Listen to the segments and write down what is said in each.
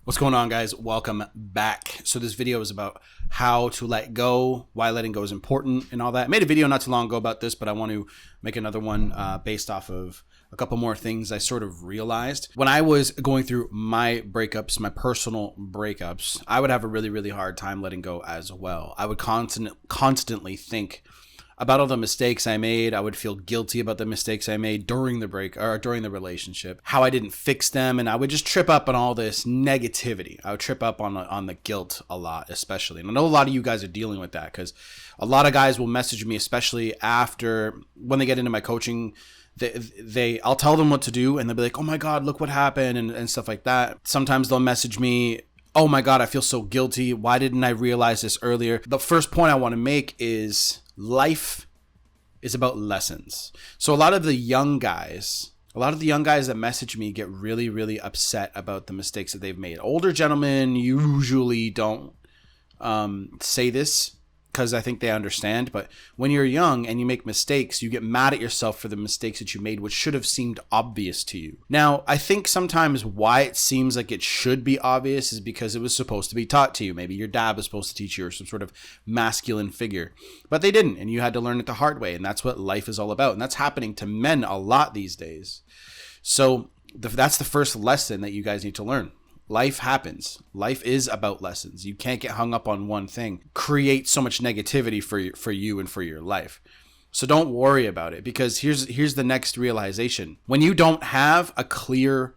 What's going on, guys? Welcome back. So this video is about how to let go, why letting go is important and all that. I made a video not too long ago about this, but I want to make another one based off of a couple more things I sort of realized. When I was going through my breakups, my personal breakups, I would have a really, really hard time letting go as well. I would constantly think about all the mistakes I made. I would feel guilty about the mistakes I made during the break or during the relationship, how I didn't fix them. And I would just trip up on all this negativity. I would trip up on the guilt a lot, especially. And I know a lot of you guys are dealing with that because a lot of guys will message me, especially after when they get into my coaching. I'll tell them what to do and they'll be like, oh my God, look what happened and stuff like that. Sometimes they'll message me, oh my God, I feel so guilty. Why didn't I realize this earlier? The first point I want to make is life is about lessons. So a lot of the young guys that message me get really, really upset about the mistakes that they've made. Older gentlemen usually don't say this because I think they understand. But when you're young and you make mistakes, you get mad at yourself for the mistakes that you made, which should have seemed obvious to you. Now, I think sometimes why it seems like it should be obvious is because it was supposed to be taught to you. Maybe your dad was supposed to teach you or some sort of masculine figure, but they didn't. And you had to learn it the hard way. And that's what life is all about. And that's happening to men a lot these days. So that's the first lesson that you guys need to learn. Life happens. Life is about lessons. You can't get hung up on one thing. Create so much negativity for you and for your life. So don't worry about it, because here's the next realization. When you don't have a clear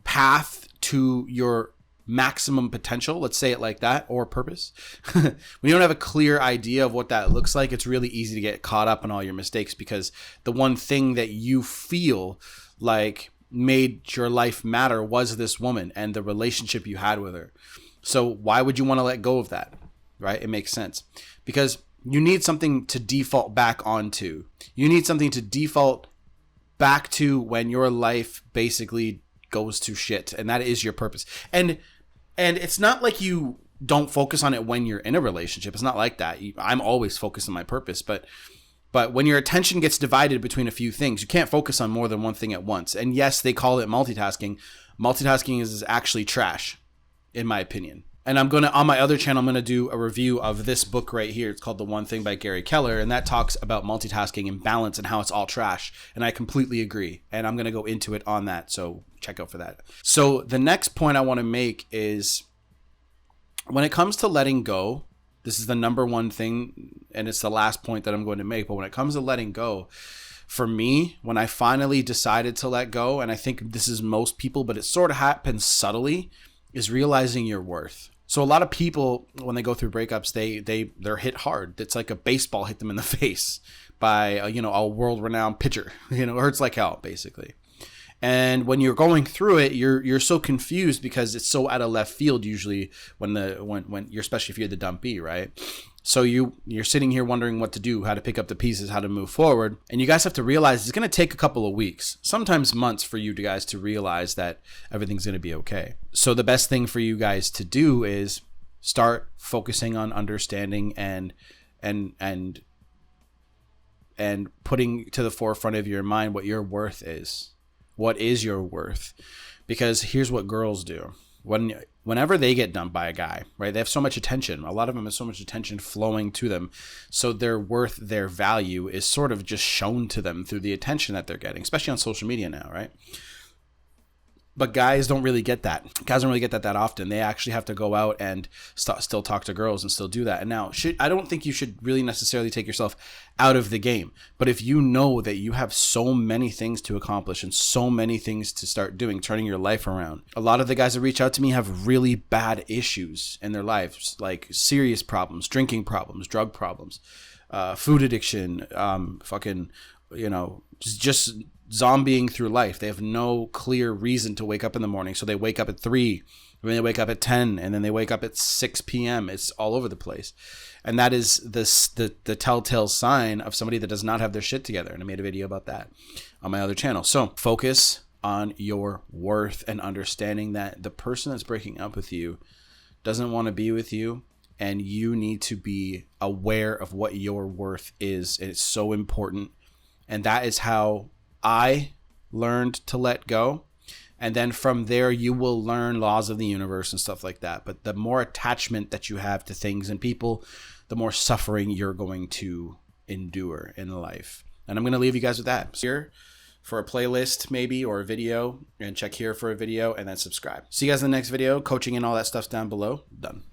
path to your maximum potential, let's say it like that, or purpose, when you don't have a clear idea of what that looks like, it's really easy to get caught up in all your mistakes, because the one thing that you feel like made your life matter was this woman and the relationship you had with her. So why would you want to let go of that? Right? It makes sense, because you need something to default back onto. You need something to default back to when your life basically goes to shit, and that is your purpose. And it's not like you don't focus on it when you're in a relationship. It's not like that. I'm always focused on my purpose, but when your attention gets divided between a few things, you can't focus on more than one thing at once. And yes, they call it multitasking. Multitasking is actually trash, in my opinion. And on my other channel, I'm going to do a review of this book right here. It's called The One Thing by Gary Keller. And that talks about multitasking and balance and how it's all trash. And I completely agree. And I'm going to go into it on that. So check out for that. So the next point I want to make is when it comes to letting go, this is the number one thing, and it's the last point that I'm going to make. But when it comes to letting go, for me, when I finally decided to let go, and I think this is most people, but it sort of happens subtly, is realizing your worth. So a lot of people, when they go through breakups, they're hit hard. It's like a baseball hit them in the face by a world-renowned pitcher. It hurts like hell, basically. And when you're going through it, you're so confused because it's so out of left field usually when you're, especially if you're the dumpee, right? So you're sitting here wondering what to do, how to pick up the pieces, how to move forward. And you guys have to realize it's going to take a couple of weeks, sometimes months, for you guys to realize that everything's going to be okay. So the best thing for you guys to do is start focusing on understanding and putting to the forefront of your mind what your worth is. What is your worth? Because here's what girls do. Whenever they get dumped by a guy, right? They have so much attention. A lot of them have so much attention flowing to them. So their worth, their value is sort of just shown to them through the attention that they're getting, especially on social media now, right? But guys don't really get that. Guys don't really get that often. They actually have to go out and still talk to girls and still do that. And now, I don't think you should really necessarily take yourself out of the game. But if you know that you have so many things to accomplish and so many things to start doing, turning your life around. A lot of the guys that reach out to me have really bad issues in their lives, like serious problems, drinking problems, drug problems, food addiction, just zombieing through life. They have no clear reason to wake up in the morning. So they wake up at 3, then they wake up at 10, and then they wake up at 6 p.m. It's all over the place. And that is the telltale sign of somebody that does not have their shit together. And I made a video about that on my other channel. So focus on your worth and understanding that the person that's breaking up with you doesn't want to be with you. And you need to be aware of what your worth is. And it's so important. And that is how I learned to let go. And then from there, you will learn laws of the universe and stuff like that. But the more attachment that you have to things and people, the more suffering you're going to endure in life. And I'm going to leave you guys with that. Here for a playlist maybe, or a video, and check here for a video, and then subscribe. See you guys in the next video. Coaching and all that stuff's down below. Done.